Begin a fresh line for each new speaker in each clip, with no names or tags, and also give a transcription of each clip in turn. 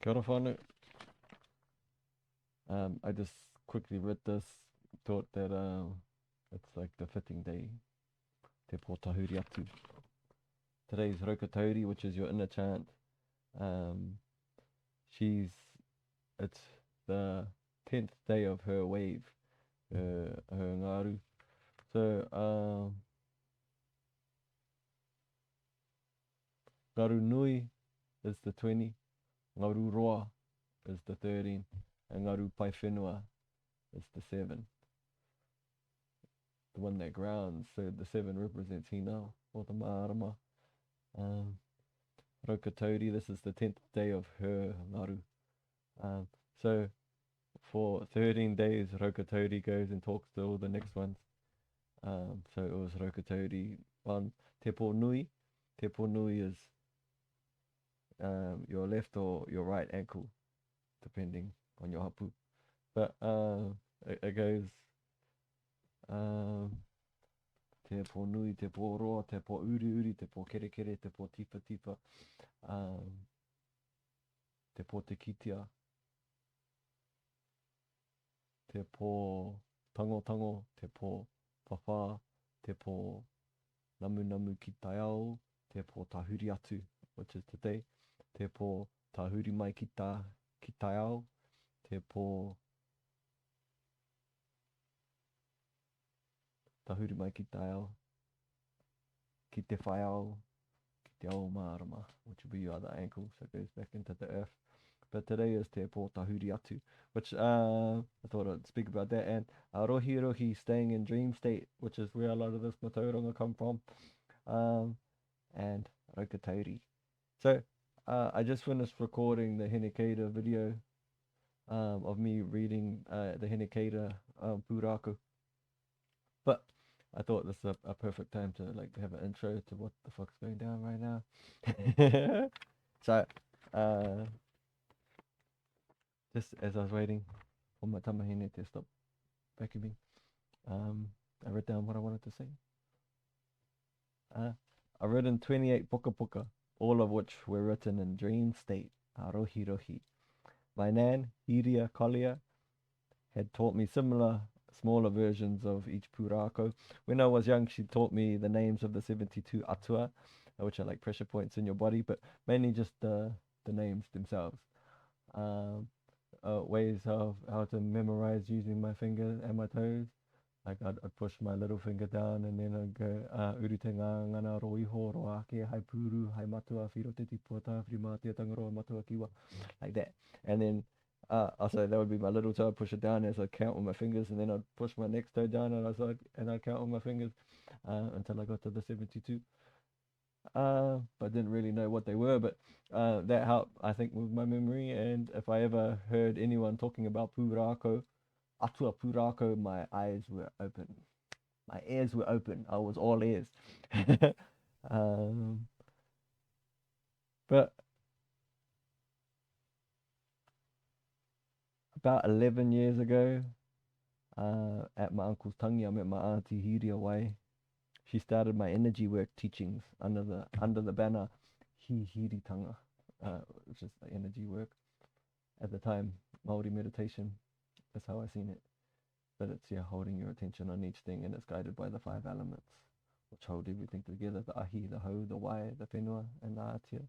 Kia ora whānau. I just quickly read this, thought that it's like the fitting day, te pō tahuri atu. Today's Rokatauri, which is your inner chant. It's the 10th day of her wave, her ngaru. So, ngaru nui is the 20, ngaru roa is the 13, and ngaru pai whenua is the 7. The one that grounds, so the 7 represents Hina, or the Mārama. Rokatauri, this is the 10th day of her ngaru. So for 13 days, Rokatauri goes and talks to all the next ones. So it was Rokatauri on Te Pō Nui. Te Pō Nui is your left or your right ankle, depending on your hapu. But it goes te pō nui, te pō roa, te pō uri uri, te pō kere kere, te pō tipa tipa, te pō te kitia, te pō tango tango, te pō whawha, te pō namu namu ki tai ao, te pō tahuri atu, which is today, te pō tahuri mai ki tai ao, te pō tahuri mai ki tai ao, ki te whai ao, ki te ao mārama, which will be your other ankle, so it goes back into the earth. But today is te pō tahuri atu, which I thought I'd speak about that, and rohi rohi, staying in dream state, which is where a lot of this matauranga come from, and Rokatauri. So I just finished recording the Hiiria video of me reading the Hiiria Puuraakau, but I thought this is a perfect time to like have an intro to what the fuck's going down right now. So just as I was waiting for my tamahine to stop vacuuming, I wrote down what I wanted to say. I've written 28 puka puka, all of which were written in dream state, rohi rohi. My Nan, Hiiria Collier, had taught me smaller versions of each Puuraakau. When I was young, she taught me the names of the 72 Atua, which are like pressure points in your body, but mainly just the names themselves. Ways of how to memorize using my fingers and my toes. Like I'd push my little finger down and then I'd go uru te ngā ngana roiho roake, hai puru, hai matua, whiro te tipota, whirima te tangaroa matua kiwa, like that. And then so that would be my little toe. I'd push it down as I count with my fingers, and then I'd push my next toe down and I'd count with my fingers until I got to the 72. But I didn't really know what they were, but that helped, I think, with my memory. And if I ever heard anyone talking about Puuraakau, Atua Puuraakau, my eyes were open. My ears were open. I was all ears. But about 11 years ago, at my uncle's tangi, I met my Aunty Hiiria Wai. She started my energy work teachings under the banner Hiihiritanga, which is the energy work. At the time, Māori meditation, that's how I seen it. But it's holding your attention on each thing, and it's guided by the 5 elements, which hold everything together: the ahi, the ho, the wai, the whenua, and the atia.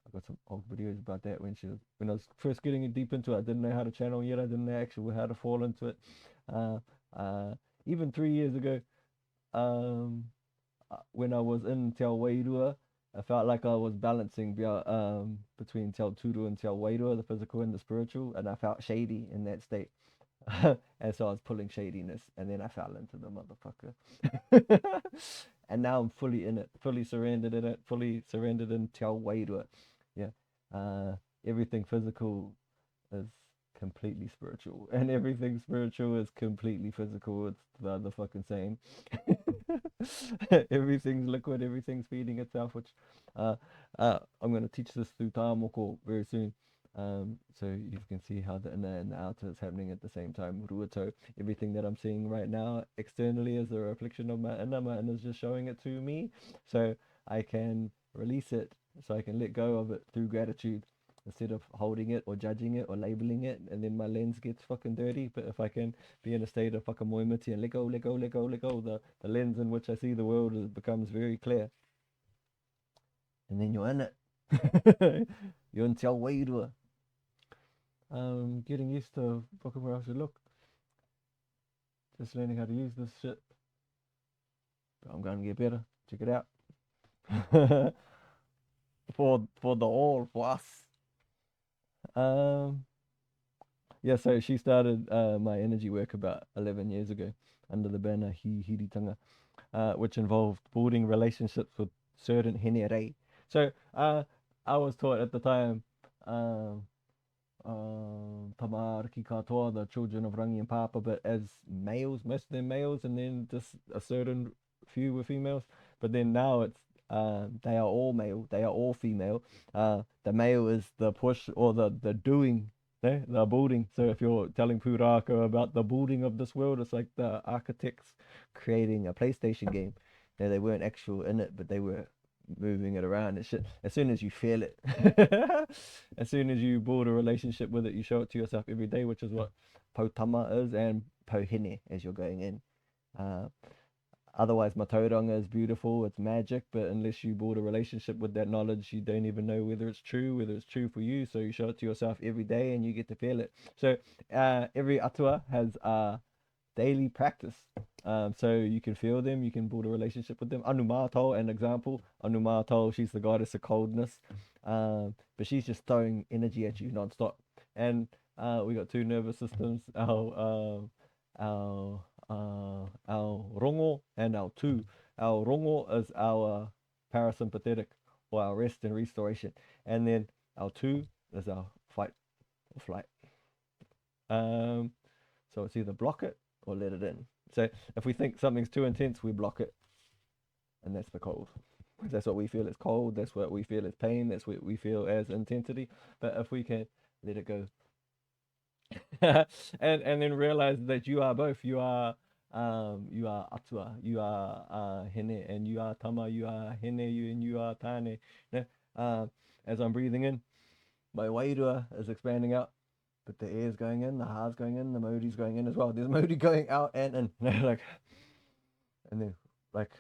I got some old videos about that when I was first getting deep into it. I didn't know how to channel yet. I didn't know actually how to fall into it. Even 3 years ago, when I was in Te Wairua, I felt like I was balancing between Te Turu and Te Wairua, the physical and the spiritual, and I felt shady in that state. And so I was pulling shadiness, and then I fell into the motherfucker. And now I'm fully in it, fully surrendered in it, fully surrendered in Te Wairua. Yeah. Everything physical is completely spiritual, and everything spiritual is completely physical. It's the fucking same. Everything's liquid, everything's feeding itself, which I'm going to teach this through Tāmoko very soon. So you can see how the inner and the outer is happening at the same time. Ruato, everything that I'm seeing right now externally is a reflection of my inner. My inner is just showing it to me, so I can release it, so I can let go of it through gratitude. instead of holding it or judging it or labeling it, and then my lens gets fucking dirty. But if I can be in a state of fucking moimiti and let go, let go, let go, let go, the lens in which I see the world becomes very clear. And then you're in it. You're in te ao wairua. Getting used to fucking where I should look. Just learning how to use this shit. But I'm going to get better. Check it out. for the all, for us. Yeah, so she started my energy work about 11 years ago under the banner Hiiria, which involved building relationships with certain hene rei. So I was taught at the time, tamariki katoa, the children of Rangi and Papa, but as males, most of them males, and then just a certain few were females. But then now it's they are all male, they are all female. The male is the push or the doing, the building. So if you're telling Puuraakau about the building of this world, it's like the architects creating a PlayStation game. They weren't actual in it, but they were moving it around and shit. As soon as you feel it, as soon as you build a relationship with it, you show it to yourself every day, which is what Potama is, and Pohine as you're going in. Otherwise, Matauranga is beautiful, it's magic, but unless you build a relationship with that knowledge, you don't even know whether it's true for you. So you show it to yourself every day and you get to feel it. So every atua has daily practice. So you can feel them, you can build a relationship with them. Anu Mātou, an example. Anu Mātou, she's the goddess of coldness. But she's just throwing energy at you non-stop. And we got two nervous systems, our rongo and our tu. Our rongo is our parasympathetic or our rest and restoration. And then our tu is our fight or flight. So it's either block it or let it in. So if we think something's too intense, we block it. And that's the cold. That's what we feel as cold. That's what we feel as pain. That's what we feel as intensity. But if we can let it go. and then realize that you are both. You are atua, you are hene, and you are tama, you are hene, and you are tane. As I'm breathing in, my wairua is expanding out, but the air's going in, the ha's going in, the modi's going in as well. There's modi going out and in, like, and then like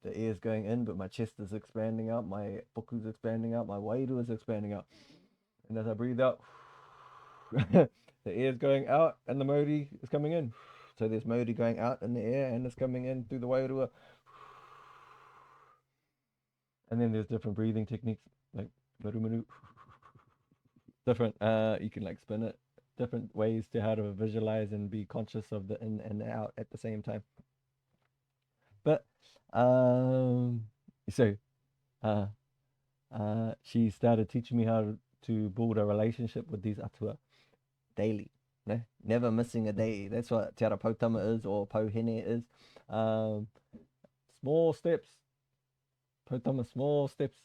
the air's going in, but my chest is expanding out, my puku's expanding out, my wairua is expanding out, and as I breathe out, the air's going out and the modi is coming in. So there's modi going out in the air and it's coming in through the wairua. And then there's different breathing techniques, like maru. Different, you can like spin it, different ways to how to visualize and be conscious of the in and out at the same time. But so she started teaching me how to build a relationship with these atua daily. Never missing a day. That's what te ara pautama is, or pauhene is. Small steps. Pautama, small steps.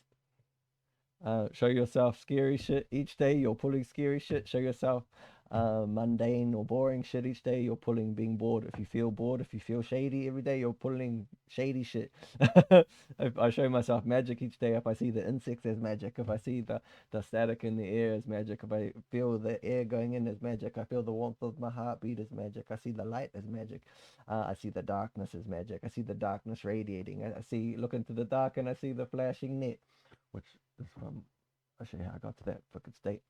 Show yourself scary shit each day. You're pulling scary shit. Show yourself mundane or boring shit each day. You're pulling being bored. If you feel bored, if you feel shady every day, you're pulling shady shit. If I show myself magic each day, if I see the insects as magic, if I see the static in the air as magic, if I feel the air going in as magic, I feel the warmth of my heartbeat as magic, I see the light as magic, I see the darkness as magic, I see the darkness radiating, I look into the dark and I see the flashing net, which is from, I'll show you how I got to that fucking state.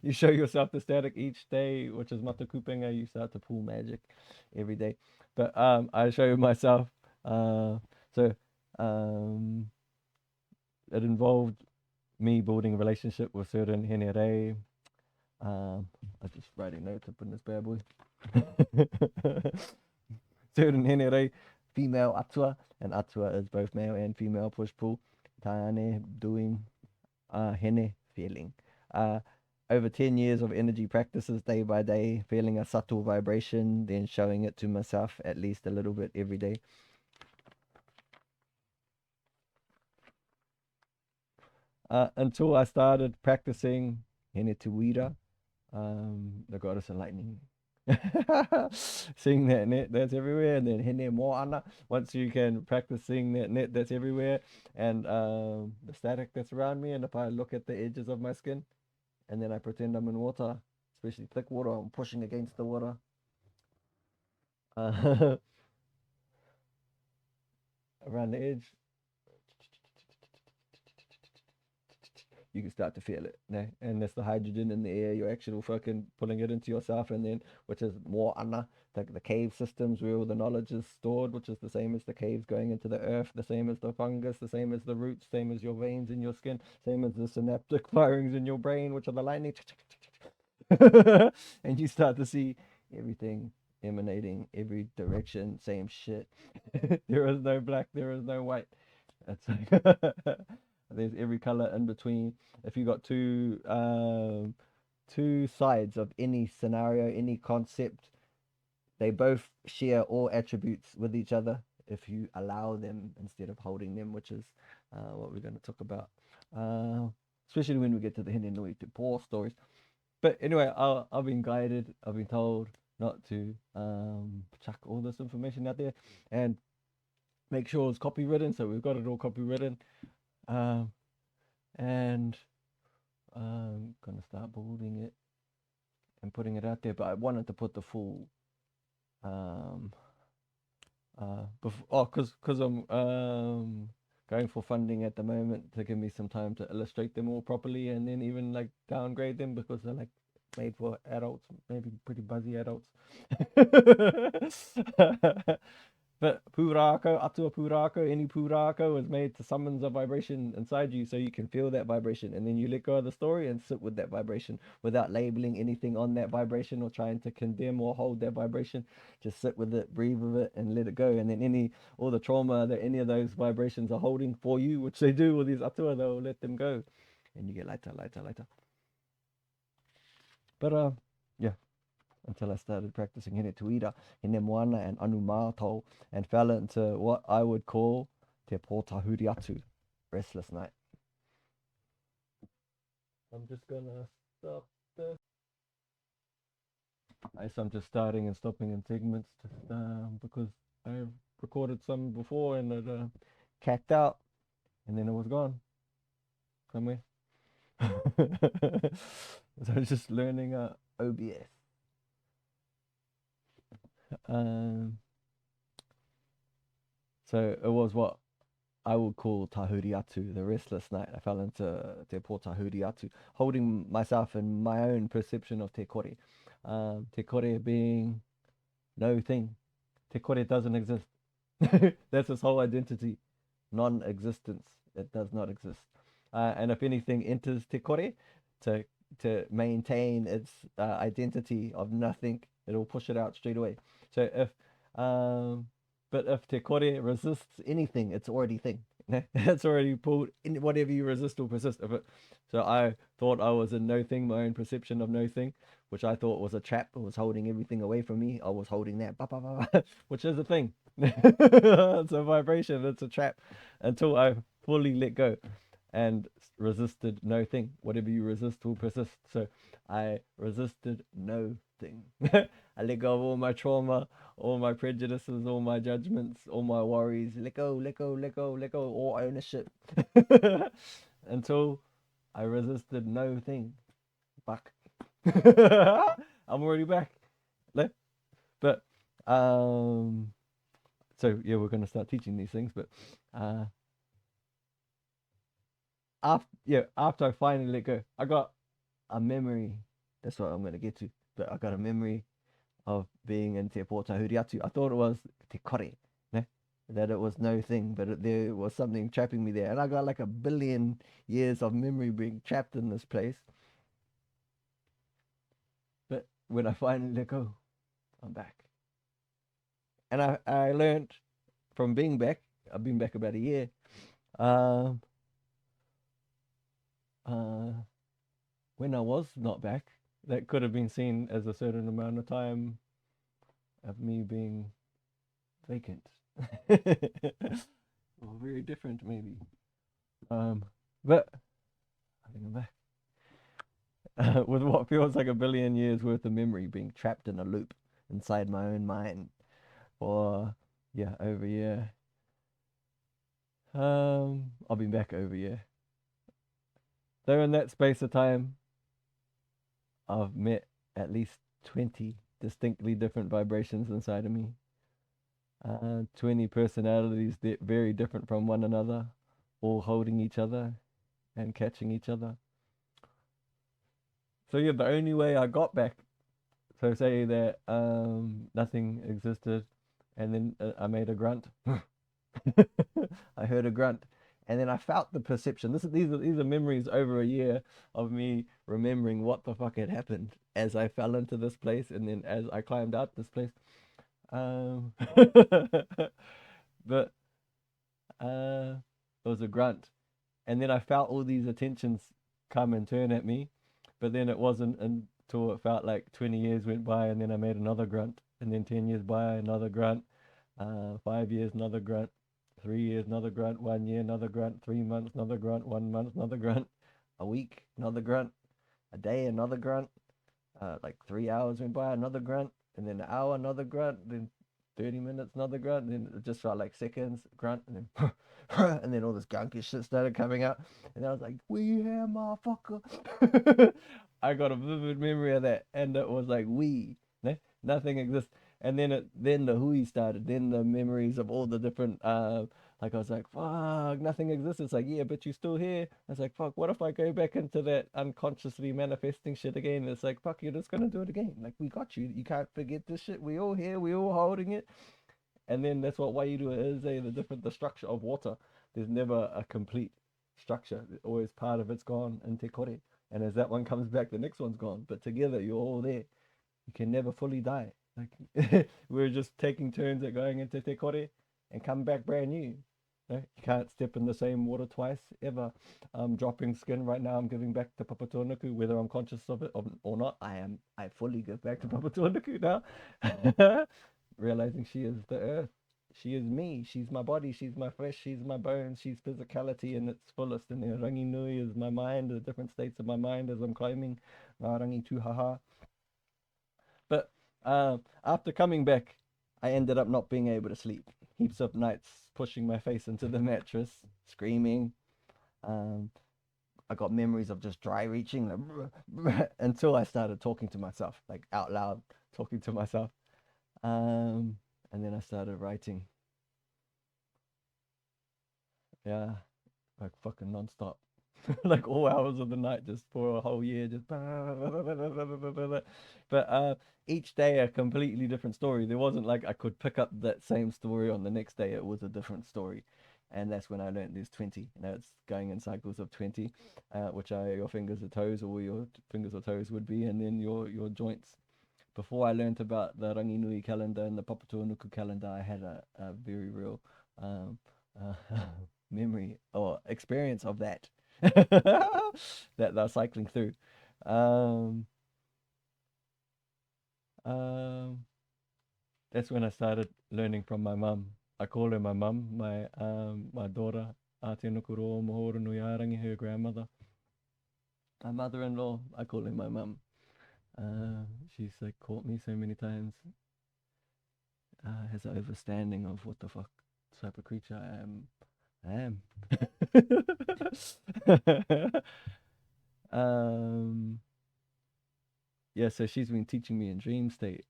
You show yourself the static each day, which is matakupenga. You start to pull magic every day. But I show myself. So it involved me building a relationship with certain hene rei. I'm just writing notes up in this bad boy. Certain hene rei, female atua, and atua is both male and female push-pull. Tane, doing, hene, feeling. Over 10 years of energy practices day by day, feeling a subtle vibration, then showing it to myself at least a little bit every day. Until I started practicing hene tuira, the goddess of lightning. Seeing that net that's everywhere, and then hene moana. Once you can practice seeing that net that's everywhere, and the static that's around me, and if I look at the edges of my skin, and then I pretend I'm in water, especially thick water. I'm pushing against the water. Around the edge, you can start to feel it, né? And that's the hydrogen in the air. You're actually fucking pulling it into yourself, and then which is more ana, the cave systems where all the knowledge is stored, which is the same as the caves going into the earth, the same as the fungus, the same as the roots, same as your veins in your skin, same as the synaptic firings in your brain, which are the lightning. And you start to see everything emanating every direction, same shit. There is no black, there is no white. It's like there's every color in between. If you got two sides of any scenario, any concept, they both share all attributes with each other if you allow them instead of holding them, which is what we're going to talk about, especially when we get to the Hinenui to Paul stories. But anyway, I've been guided, I've been told not to chuck all this information out there and make sure it's copywritten. So we've got it all copywritten. And I'm going to start building it and putting it out there. But I wanted to put the full, because I'm going for funding at the moment to give me some time to illustrate them all properly, and then even like downgrade them because they're like made for adults, maybe pretty buzzy adults. But Puuraakau, Atua Puuraakau, any Puuraakau is made to summons a vibration inside you so you can feel that vibration, and then you let go of the story and sit with that vibration without labeling anything on that vibration or trying to condemn or hold that vibration. Just sit with it, breathe with it, and let it go. And then all the trauma that any of those vibrations are holding for you, which they do with these Atua, they'll let them go. And you get lighter, lighter, lighter. But yeah. Until I started practicing Hine Tuira, Hine Moana, and Anu Mātou, and fell into what I would call Te Pōtahuri Atu, restless night. I'm just gonna stop this. I'm just starting and stopping in segments just because I recorded some before and it cacked out, and then it was gone somewhere. So I'm just learning OBS. So it was what I would call tahuri atu, the restless night. I fell into te pōtahuri atu, holding myself in my own perception of te kore. Te kore being no thing. Te kore doesn't exist. That's its whole identity. Non-existence. It does not exist. And if anything enters te kore to maintain its identity of nothing, it'll push it out straight away. So but if te kore resists anything, it's already thing. It's already pulled in. Whatever you resist will persist. So I thought I was in no thing, my own perception of no thing, which I thought was a trap. It was holding everything away from me. I was holding that, which is a thing. It's a vibration. It's a trap until I fully let go and resisted no thing. Whatever you resist will persist. So I resisted no thing. I let go of all my trauma, all my prejudices, all my judgments, all my worries. Let go, let go, let go, let go, all ownership. Until I resisted no thing. Back. I'm already back. But so yeah, we're gonna start teaching these things, but after I finally let go, I got a memory. That's what I'm gonna get to. But I got a memory of being in te pōtahuri atu. I thought it was te kore, ne? That it was no thing, but there was something trapping me there. And I got like 1 billion years of memory being trapped in this place. But when I finally let go, I'm back. And I learned from being back, I've been back about a year, when I was not back, that could have been seen as a certain amount of time of me being vacant. Or very different, maybe. But I think I'm back. With what feels like 1 billion years worth of memory being trapped in a loop inside my own mind for, over a year. I've been back over a year. So in that space of time, I've met at least 20 distinctly different vibrations inside of me. 20 personalities that very different from one another, all holding each other and catching each other. So yeah, the only way I got back, so say that nothing existed, and then I made a grunt. I heard a grunt, and then I felt the perception. These are memories over a year of me remembering what the fuck had happened as I fell into this place, and then as I climbed out this place. Um, but it was a grunt, and then I felt all these attentions come and turn at me, but then it wasn't until it felt like 20 years went by, and then I made another grunt, and then 10 years by, another grunt, 5 years, another grunt, 3 years, another grunt, 1 year, another grunt, 3 months, another grunt, 1 month, another grunt, a week, another grunt, a day, another grunt, like 3 hours went by, another grunt, and then an hour, another grunt, then 30 minutes, another grunt, and then it just felt like seconds, grunt, and then and then all this gunkish shit started coming out, and I was like, "We here, motherfucker." I got a vivid memory of that, and it was like we, nothing exists. And then the hui started, then the memories of all the different like I was like, fuck, nothing exists. It's like, yeah, but you're still here. I was like, fuck, what if I go back into that unconsciously manifesting shit again? It's like, fuck, you're just gonna do it again. Like, we got you. You can't forget this shit. We all here. We all holding it. And then that's what Wairu is, the structure of water. There's never a complete structure. Always part of it's gone in te kore. And as that one comes back, the next one's gone. But together, you're all there. You can never fully die. Like, we're just taking turns at going into te kore and come back brand new. You can't step in the same water twice ever. I'm dropping skin right now. I'm giving back to Papatūānuku, whether I'm conscious of it or not. I fully give back to Papatūānuku now. Realizing she is the earth. She is me. She's my body. She's my flesh. She's my bones. She's physicality in its fullest. And the rangi nui is my mind, the different states of my mind as I'm climbing ngā rangi tūhaha. But after coming back, I ended up not being able to sleep. Heaps of nights pushing my face into the mattress, screaming. I got memories of just dry reaching until I started talking to myself, like out loud, talking to myself. And then I started writing. Yeah, like fucking nonstop. Like all hours of the night, just for a whole year, just. But each day a completely different story. There wasn't like I could pick up that same story on the next day. It was a different story, and that's when I learned there's 20. Now it's going in cycles of 20, which are your fingers or toes, or your fingers or toes would be, and then your joints. Before I learned about the Ranginui calendar and the Papatūānuku calendar, I had a very real uh, memory or experience of that. That they're cycling through. Um, um, that's when I started learning from my mum. I call her my mum, my daughter, Ate Nukuro Mohoro Nui Arangi, her grandmother. My mother-in-law, I call her my mum. She's like caught me so many times. Has an understanding of what the fuck type of creature I am. Yeah, so she's been teaching me in dream state.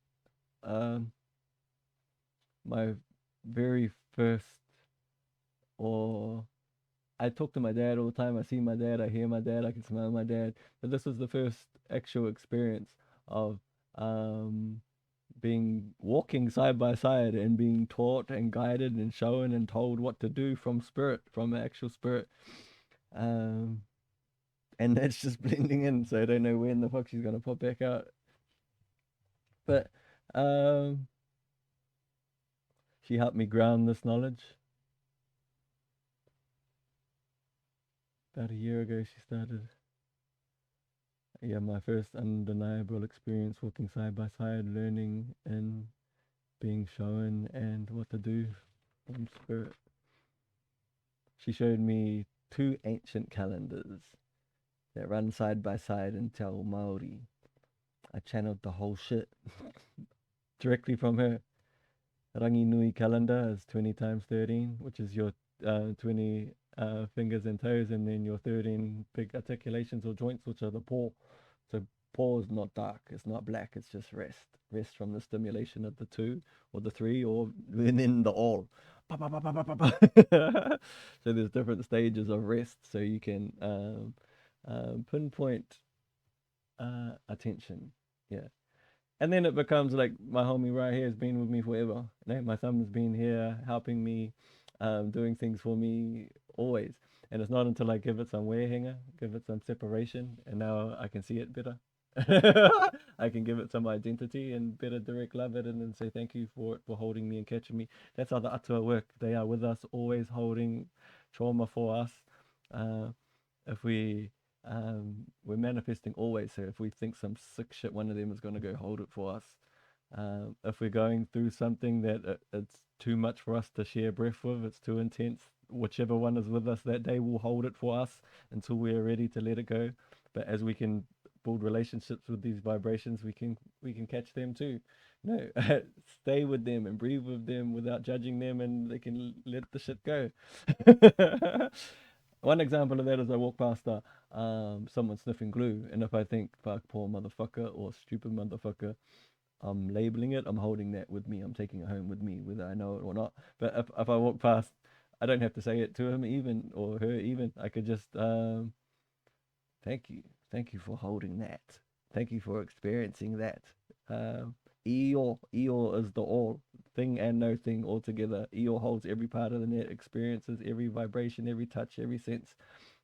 My very first, or I talk to my dad all the time. I see my dad, I hear my dad, I can smell my dad. But this was the first actual experience of being walking side by side and being taught and guided and shown and told what to do from spirit, from actual spirit. And that's just blending in, so I don't know when the fuck she's gonna pop back out. But she helped me ground this knowledge. About a year ago she started. Yeah, my first undeniable experience walking side by side, learning and being shown and what to do from spirit. She showed me 2 ancient calendars that run side by side and tell Maori. I channeled the whole shit directly from her. Rangi Nui calendar is 20 times 13, which is your 20 fingers and toes, and then your 13 big articulations or joints, which are the paw. So pause, not dark. It's not black. It's just rest. Rest from the stimulation of the 2 or the 3 or within the all. So there's different stages of rest, so you can pinpoint attention. Yeah. And then it becomes like my homie right here has been with me forever. You know, my thum's been here helping me, doing things for me always. And it's not until I give it some hanger, give it some separation, and now I can see it better. I can give it some identity and better direct love it and then say thank you for it, for holding me and catching me. That's how the Atua work. They are with us, always holding trauma for us. If we're manifesting always. So if we think some sick shit, one of them is going to go hold it for us. If we're going through something that it's too much for us to share breath with, it's too intense, whichever one is with us that day will hold it for us until we're ready to let it go. But as we can build relationships with these vibrations, we can catch them too. No, stay with them and breathe with them without judging them, and they can let the shit go. One example of that is I walk past someone sniffing glue, and if I think, fuck, poor motherfucker or stupid motherfucker, I'm labeling it, I'm holding that with me, I'm taking it home with me, whether I know it or not. But if I walk past, I don't have to say it to him even, or her even. I could just, thank you for holding that. Thank you for experiencing that. Eo is the all, thing and no thing all together. Eo holds every part of the net, experiences every vibration, every touch, every sense.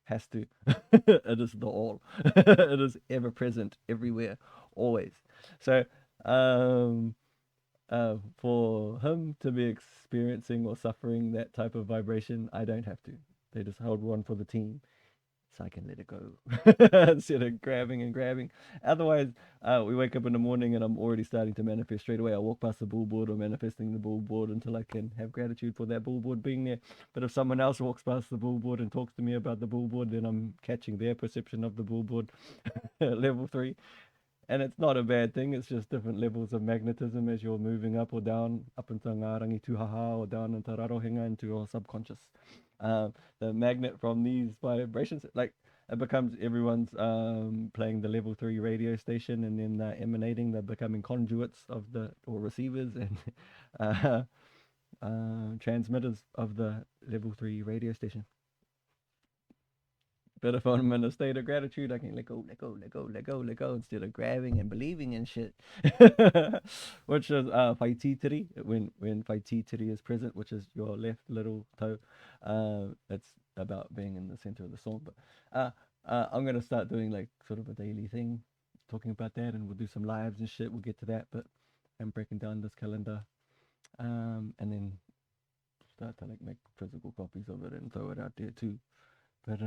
Has to. It is the all. It is ever present, everywhere, always. So, for him to be experiencing or suffering that type of vibration, I don't have to. They just hold one for the team, so I can let it go instead of grabbing. Otherwise, we wake up in the morning and I'm already starting to manifest straight away. I walk past the billboard or manifesting the billboard until I can have gratitude for that billboard being there. But if someone else walks past the billboard and talks to me about the billboard, then I'm catching their perception of the billboard. Level 3. And it's not a bad thing. It's just different levels of magnetism as you're moving up or down, up into Ngarangi Tuhaha or down into Rarohenga, into your subconscious. The magnet from these vibrations, like it becomes everyone's playing the level 3 radio station, and then they're emanating, they're becoming conduits of the, or receivers and transmitters of the level 3 radio station. But if I'm in a state of gratitude, I can let go instead of grabbing and believing in shit. Which is Faititiri, when Faititiri is present, which is your left little toe. It's about being in the center of the song. But I'm going to start doing like sort of a daily thing, talking about that, and we'll do some lives and shit. We'll get to that, but I'm breaking down this calendar, and then start to like make physical copies of it and throw it out there too. But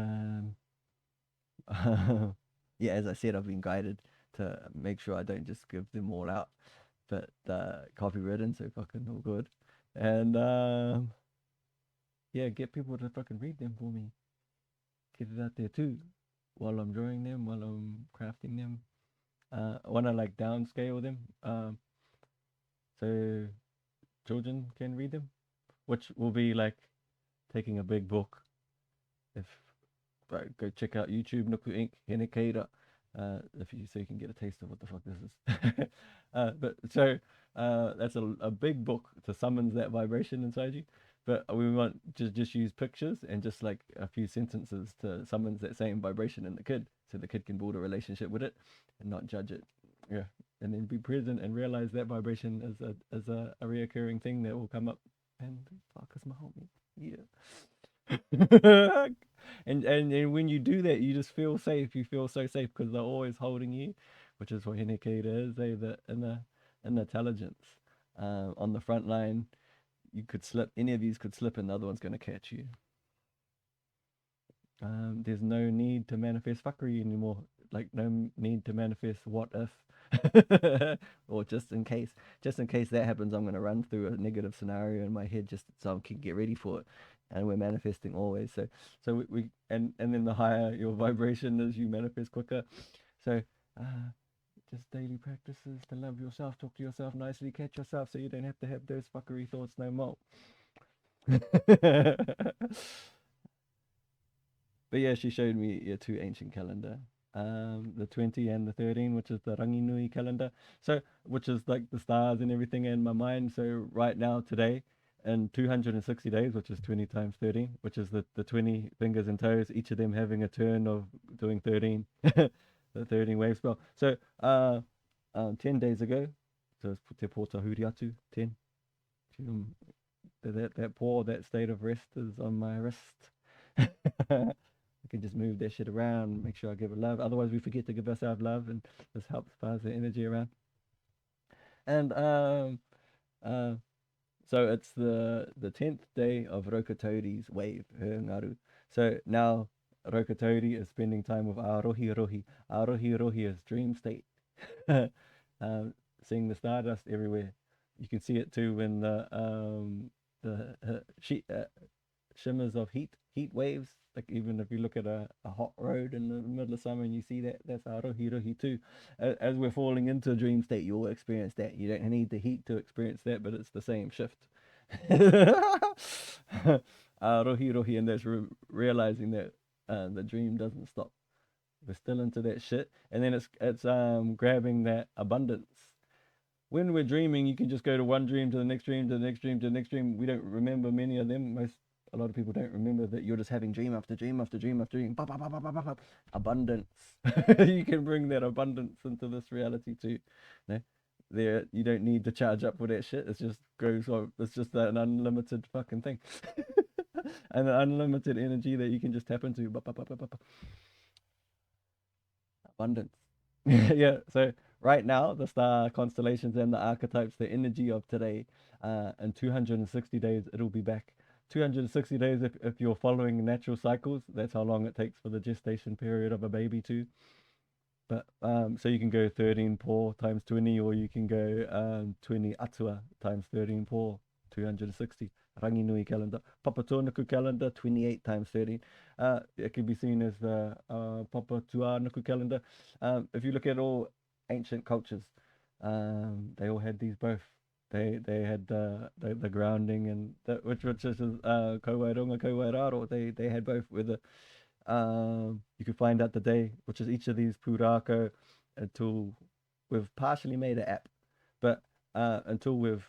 yeah, as I said, I've been guided to make sure I don't just give them all out, but copywritten, so fucking all good. And yeah, get people to fucking read them for me. Get it out there too, while I'm drawing them, while I'm crafting them. I want to like downscale them, so children can read them, which will be like taking a big book. If go check out YouTube, Nuku Inc. Henekaira, so you can get a taste of what the fuck this is. But so that's a big book to summons that vibration inside you. But we want to just use pictures and just like a few sentences to summons that same vibration in the kid, so the kid can build a relationship with it and not judge it. Yeah, and then be present and realize that vibration is a reoccurring thing that will come up. And fuck is my homie. Yeah. and when you do that, you just feel safe. You feel so safe because they're always holding you, which is what Henekaida is. They the intelligence on the front line. You could slip. Any of you could slip, and the other one's going to catch you. There's no need to manifest fuckery anymore. Like no need to manifest what if, or just in case. Just in case that happens, I'm going to run through a negative scenario in my head just so I can get ready for it. And we're manifesting always. So we and then the higher your vibration is, you manifest quicker. So just daily practices to love yourself, talk to yourself nicely, catch yourself, so you don't have to have those fuckery thoughts no more. But yeah, she showed me a 2 ancient calendar. the 20 and the 13, which is the Ranginui calendar. So, which is like the stars and everything in my mind. So, right now, today, in 260 days, which is 20 times 13, which is the 20 fingers and toes, each of them having a turn of doing 13, the 13 wave spell. So, 10 days ago, so te pōta huri atu, 10. That paw, that state of rest is on my wrist. I can just move that shit around, make sure I give it love. Otherwise, we forget to give ourselves love, and this helps pass the energy around. And uh, so it's the 10th day of Rokotori's wave, her ngaru. So now Rokotori is spending time with Arohi Rohi. Arohi Rohi is dream state. Seeing the stardust everywhere. You can see it too when the shimmers of heat waves. Like even if you look at a hot road in the middle of summer and you see that, that's Arohi Rohi too. As we're falling into a dream state, you'll experience that. You don't need the heat to experience that, but it's the same shift. Rohi Rohi, and that's realizing that the dream doesn't stop. We're still into that shit, and then it's grabbing that abundance. When we're dreaming, you can just go to one dream to the next dream to the next dream to the next dream. We don't remember many of them. A lot of people don't remember that you're just having dream after dream after dream after dream. Abundance. You can bring that abundance into this reality too. There, you don't need to charge up for that shit. It just goes on. It's just an unlimited fucking thing. And an unlimited energy that you can just tap into. Abundance. Yeah, so right now, the star constellations and the archetypes, the energy of today, in 260 days, it'll be back. 260 days, if you're following natural cycles, that's how long it takes for the gestation period of a baby too. But so you can go 13 por times 20, or you can go 20 atua times 13 por 260. Ranginui calendar. Papatōnuku calendar, 28 times 13. It can be seen as the Papatūānuku calendar. If you look at all ancient cultures, they all had these both. They had the grounding and which is Kauairunga, Kauairaro. They had both with the you can find out the day, which is each of these Puuraakau, until we've partially made an app, but until we've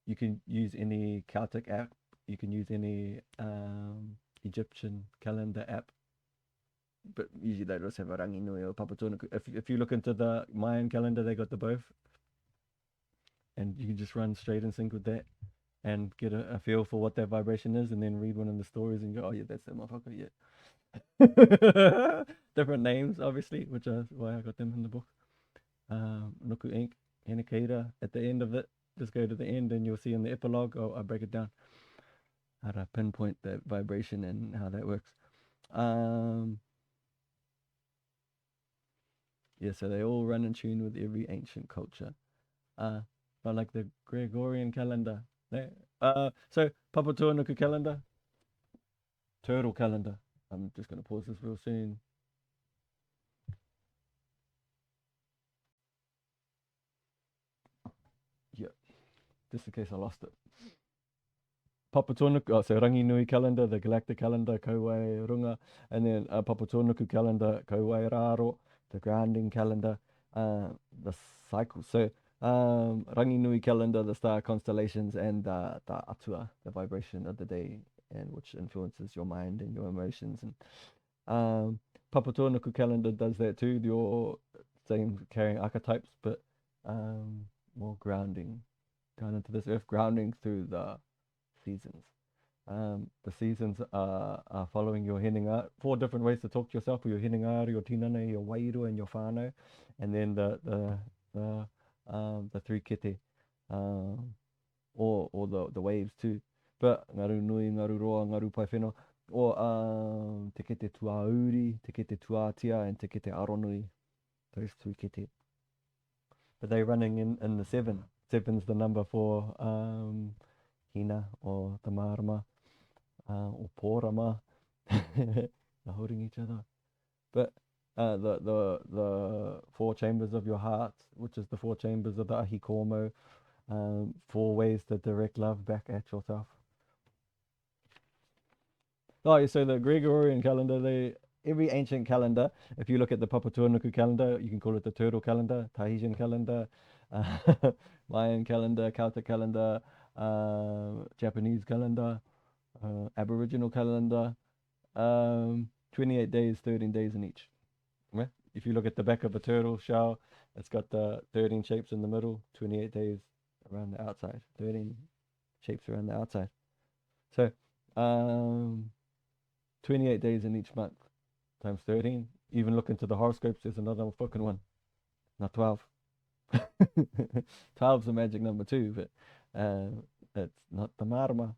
you can use any Celtic app, you can use any Egyptian calendar app, but usually they just have a Ranginui or Papatōnuku. If you look into the Mayan calendar, they got the both, and you can just run straight in sync with that and get a feel for what that vibration is, and then read one of the stories and go, oh yeah, that's that motherfucker, yeah. Different names, obviously, which is why I got them in the book. Nuku Inc., Henekaira, at the end of it, just go to the end and you'll see in the epilogue, I'll break it down, how to pinpoint that vibration and how that works. Yeah, so they all run in tune with every ancient culture. But like the Gregorian calendar, so Papatōnuku calendar, turtle calendar. I'm just going to pause this real soon. Yeah, just in case I lost it. Papatōnuku, so Ranginui calendar, the galactic calendar, Kauairunga, and then Papatōnuku calendar, Kauairaro, the grounding calendar, the cycle. So Ranginui calendar, the star constellations, and the atua, the vibration of the day, and which influences your mind and your emotions. And Papatōnuku calendar does that too. Your same carrying archetypes, but more grounding, down into this earth, grounding through the seasons. The seasons are following your hininga. 4 different ways to talk to yourself: your hininga, your tinana, your wairu, and your whānau. And then the 3 kete, or the waves too. But ngaru nui, ngaru roa, ngaru pai whenua, or te kete tuauri, te kete tuatia, and te kete aronui. Those 3 kete. But they're running in the 7. 7's the number for hina, or the marama, or porama. They're holding each other. But the 4 chambers of your heart, which is the 4 chambers of the ahi komo, 4 ways to direct love back at yourself. Oh, so the Gregorian calendar, every ancient calendar, if you look at the Papua Nuku calendar, you can call it the turtle calendar, Tahitian calendar, uh, Mayan calendar, Celtic calendar, Japanese calendar, Aboriginal calendar, 28 days, 13 days in each. Right? If you look at the back of a turtle shell, it's got the 13 shapes in the middle, 28 days around the outside, 13 shapes around the outside. So, 28 days in each month times 13. Even look into the horoscopes, there's another fucking one. Not 12. 12's a magic number too, but it's not the marama.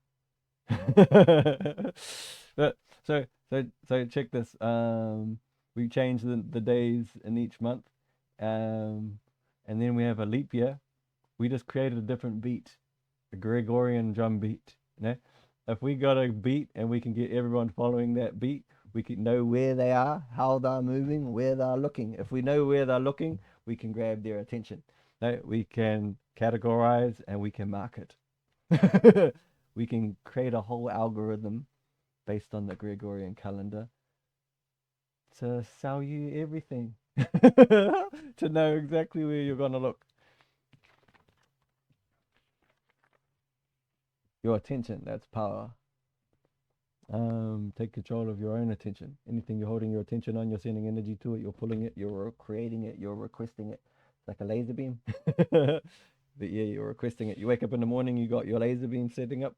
But so check this. We change the days in each month, and then we have a leap year. We just created a different beat, a Gregorian drum beat. You know? If we got a beat and we can get everyone following that beat, we can know where they are, how they're moving, where they're looking. If we know where they're looking, we can grab their attention. No, we can categorize and we can market. We can create a whole algorithm based on the Gregorian calendar to sell you everything, to know exactly where you're going to look. Your attention, that's power. Take control of your own attention. Anything you're holding your attention on, you're sending energy to it, you're pulling it, you're creating it, you're requesting it. It's like a laser beam. But yeah, you're requesting it. You wake up in the morning, you got your laser beam setting up,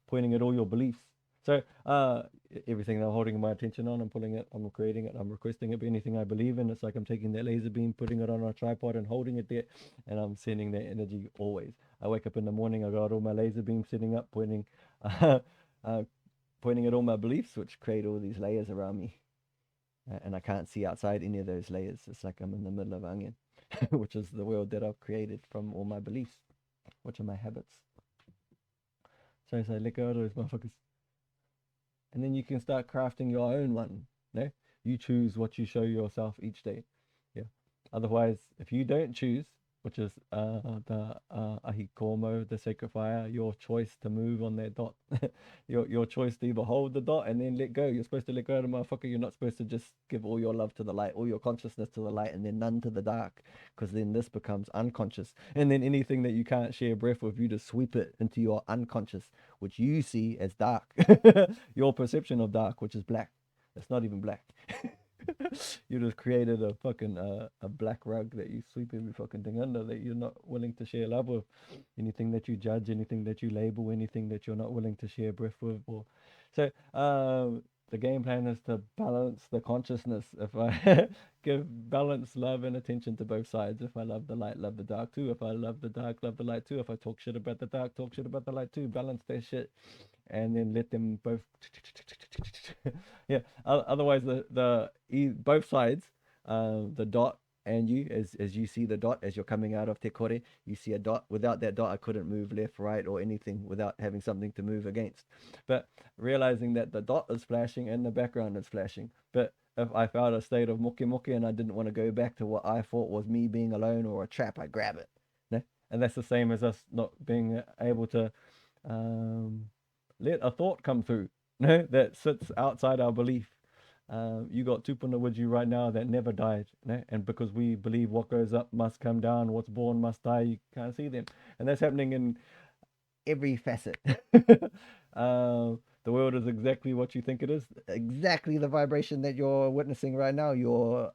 pointing at all your beliefs. So everything I'm holding my attention on, I'm pulling it, I'm creating it, I'm requesting it. But anything I believe in, it's like I'm taking that laser beam, putting it on a tripod and holding it there, and I'm sending that energy always. I wake up in the morning, I got all my laser beams sitting up, pointing at all my beliefs, which create all these layers around me. And I can't see outside any of those layers. It's like I'm in the middle of onion, which is the world that I've created from all my beliefs, which are my habits. So let go of those motherfuckers. And then you can start crafting your own one. No? You choose what you show yourself each day. Yeah. Otherwise, if you don't choose, which is the ahikomo, the sacred fire, your choice to move on that dot, your choice to either hold the dot and then let go. You're supposed to let go of the motherfucker. You're not supposed to just give all your love to the light, all your consciousness to the light, and then none to the dark, because then this becomes unconscious. And then anything that you can't share breath with, you just sweep it into your unconscious, which you see as dark. Your perception of dark, which is black. It's not even black. You just created a fucking a black rug that you sweep every fucking thing under, that you're not willing to share love with. Anything that you judge, anything that you label, anything that you're not willing to share breath with. Or so the game plan is to balance the consciousness. If I give balance, love, and attention to both sides. If I love the light, love the dark too. If I love the dark, love the light too. If I talk shit about the dark, talk shit about the light too. Balance that shit, and then let them both. Yeah. Otherwise, both sides, the dot and you, as you see the dot as you're coming out of te kore, you see a dot. Without that dot, I couldn't move left, right, or anything without having something to move against. But realizing that the dot is flashing and the background is flashing. But if I felt a state of moke moke and I didn't want to go back to what I thought was me being alone or a trap, I grab it. No? And that's the same as us not being able to let a thought come through, no, that sits outside our belief. You got tupuna with you right now that never died, no? And because we believe what goes up must come down, what's born must die, you can't see them. And that's happening in every facet. The world is exactly what you think it is, exactly the vibration that you're witnessing right now. Your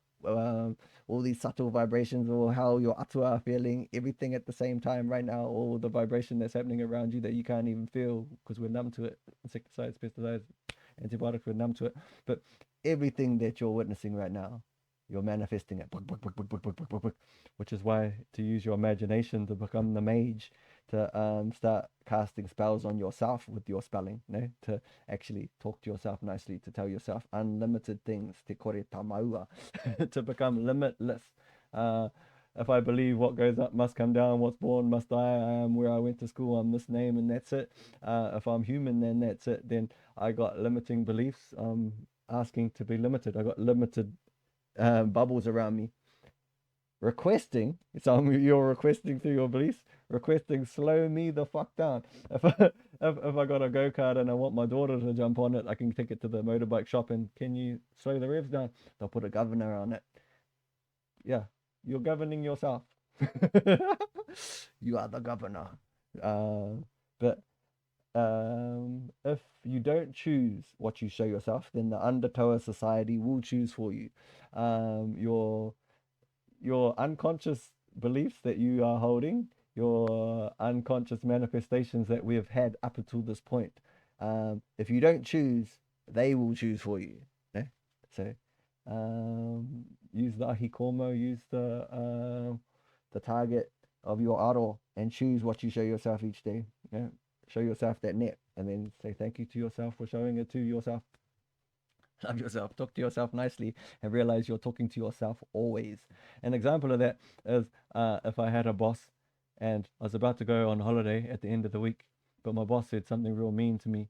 all these subtle vibrations, or how your atua are feeling, everything at the same time right now, all the vibration that's happening around you that you can't even feel because we're numb to it. Insecticides, pesticides, antibiotics, we're numb to it. But everything that you're witnessing right now, you're manifesting it, which is why to use your imagination to become the mage, to start casting spells on yourself with your spelling, no? To actually talk to yourself nicely, to tell yourself unlimited things, te kore tamaua, to become limitless. If I believe what goes up must come down, what's born must die, I am where I went to school, I'm this name, and that's it. If I'm human, then that's it. Then I got limiting beliefs, asking to be limited. I got limited bubbles around me. requesting, you're requesting through your beliefs, requesting slow me the fuck down. If I got a go-kart and I want my daughter to jump on it, I can take it to the motorbike shop and can you slow the revs down? They'll put a governor on it. Yeah, you're governing yourself. You are the governor. But if you don't choose what you show yourself, then the Undertow society will choose for you. Your unconscious beliefs that you are holding, your unconscious manifestations that we have had up until this point. If you don't choose, they will choose for you. Yeah? So use the ahikomo, use the target of your aro and choose what you show yourself each day. Yeah? Show yourself that net and then say thank you to yourself for showing it to yourself. Love yourself, talk to yourself nicely, and realize you're talking to yourself always. An example of that is if I had a boss and I was about to go on holiday at the end of the week, but my boss said something real mean to me.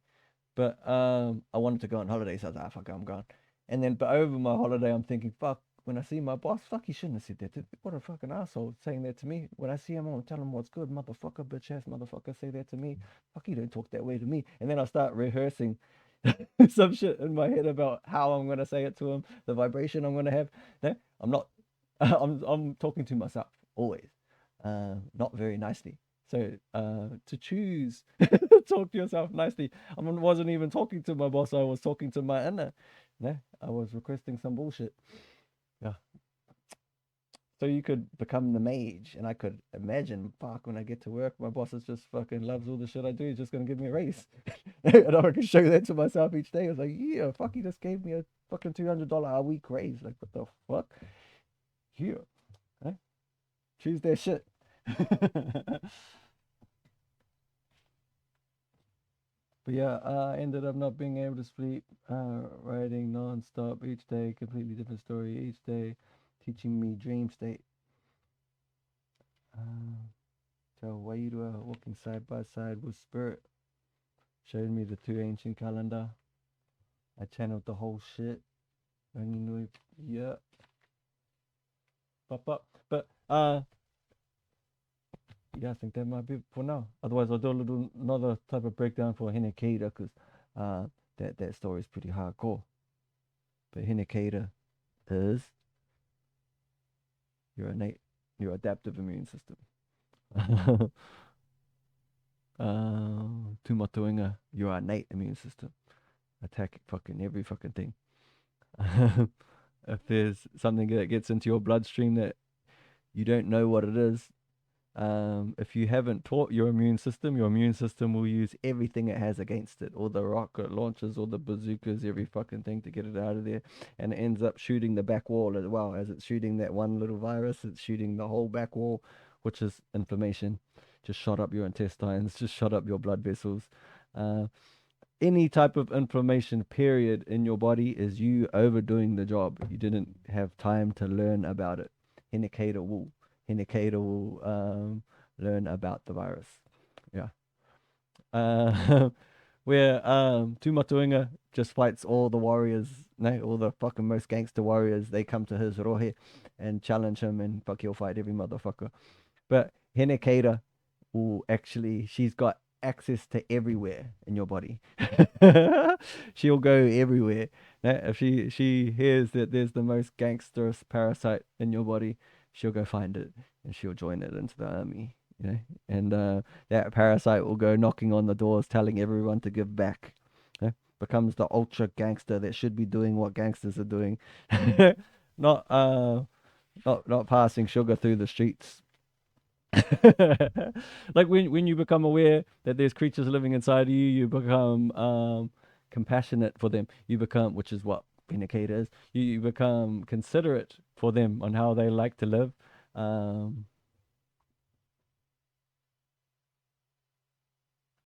But I wanted to go on holiday, so I was like, fuck, I'm gone. And then, but over my holiday, I'm thinking, fuck, when I see my boss, fuck, he shouldn't have said that. What a fucking asshole saying that to me. When I see him, I'm gonna tell him what's good, motherfucker, bitch ass motherfucker, say that to me. Fuck, you don't talk that way to me. And then I start rehearsing some shit in my head about how I'm gonna say it to him, the vibration I'm gonna have. No, I'm not. I'm talking to myself always, not very nicely. So to choose, talk to yourself nicely. I wasn't even talking to my boss. I was talking to my inner. No, I was requesting some bullshit. Yeah. So you could become the mage, and I could imagine, fuck, when I get to work, my boss is just fucking loves all the shit I do. He's just gonna give me a raise, and I can show that to myself each day. I was like, yeah, fuck, he just gave me a fucking $200 a week raise. Like, what the fuck? Here, huh? Choose that shit. But yeah, I ended up not being able to sleep, writing non-stop each day, completely different story each day, teaching me dream state. So Wairua walking side by side with spirit, showed me the two ancient calendar. I channeled the whole shit. Yeah. But yeah, I think that might be for now. Otherwise, I'll do another type of breakdown for Hinekeda because that story is pretty hardcore. But Hinekeda is your adaptive immune system. Tumatoinga, your innate immune system. Attack fucking every fucking thing. If there's something that gets into your bloodstream that you don't know what it is, if you haven't taught your immune system will use everything it has against it, all the rocket launchers, all the bazookas, every fucking thing to get it out of there, and it ends up shooting the back wall as well. As it's shooting that one little virus, it's shooting the whole back wall, which is inflammation. Just shot up your intestines, just shot up your blood vessels. Any type of inflammation period in your body is you overdoing the job. You didn't have time to learn about it. Hinekeda will learn about the virus. Yeah. Where Tumatuinga just fights all the warriors, no, all the fucking most gangster warriors. They come to his rohe and challenge him, and fuck, he'll fight every motherfucker. But Hinekeda will actually, she's got access to everywhere in your body. She'll go everywhere. Now, if she hears that there's the most gangsterous parasite in your body, she'll go find it and she'll join it into the army. And that parasite will go knocking on the doors, telling everyone to give back. Becomes the ultra gangster that should be doing what gangsters are doing, not passing sugar through the streets. Like when you become aware that there's creatures living inside of you, you become compassionate for them. You become, which is what Pinakata is, you become considerate for them on how they like to live.